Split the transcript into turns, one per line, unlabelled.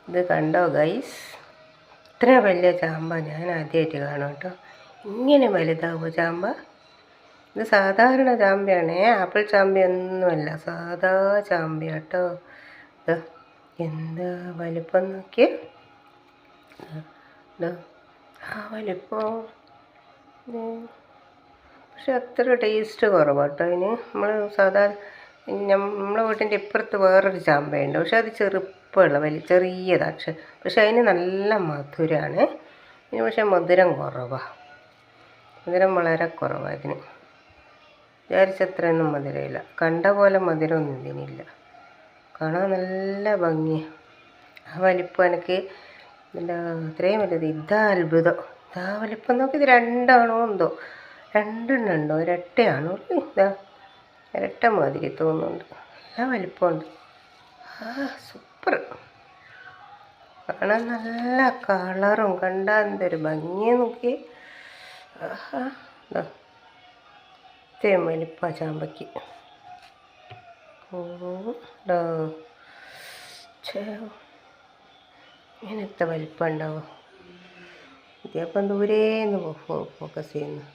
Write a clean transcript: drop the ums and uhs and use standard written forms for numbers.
ഇത് കണ്ടോ ഗൈസ്, ഇത്ര വലിയ ചാമ്പ ഞാൻ ആദ്യമായിട്ട് കാണാം കേട്ടോ. ഇങ്ങനെ വലുതാവുമോ ചാമ്പ? ഇത് സാധാരണ ചാമ്പയാണേ, ആപ്പിൾ ചാമ്പയൊന്നുമല്ല, സാധാ ചാമ്പ കേട്ടോ. ഇത് എന്താ വലിപ്പം നോക്കിയേ, ആ വലിപ്പം. പക്ഷെ അത്ര ടേസ്റ്റ് കുറവാട്ടോ അതിന്. നമ്മൾ നമ്മളെ വീട്ടിൻ്റെ ഇപ്പുറത്ത് വേറൊരു ചാമ്പയുണ്ട്, പക്ഷെ അത് ചെറുപ്പമുള്ള ചെറിയതാണ്. പക്ഷെ അതിന് നല്ല മധുരമാണ്. ഇതിന് പക്ഷെ മധുരം കുറവാണ്, മധുരം വളരെ കുറവാണ് ഇതിന്. വിചാരിച്ചത്രയൊന്നും മധുരമില്ല, കണ്ട പോലെ മധുരമൊന്നും ഇതിനില്ല. കാണാൻ നല്ല ഭംഗിയാണ്. ആ വലിപ്പം എനിക്ക് എന്താ അത്രയും വലുത്, ഇതാ അത്ഭുതം. ഇതാ വലിപ്പം നോക്കി. ഇത് രണ്ടാണോ എന്തോ, രണ്ടെണ്ണം ഉണ്ടോ, ഇരട്ടയാണോ? ഇതാ ഇരട്ട മാതിരി തോന്നുന്നുണ്ട്. നല്ല വലിപ്പമുണ്ട്. സൂപ്പർ, കാണാൻ നല്ല കളറും, കണ്ടാൽ എന്തൊരു ഭംഗിയെ നോക്കി. ഇത്രയും വലിപ്പ ചാമ്പയ്ക്ക്. ഇങ്ങനത്തെ വലിപ്പം ഉണ്ടാവും. ഇതിപ്പം ദൂരേന്ന് ഫോക്കസ് ചെയ്യുന്നു.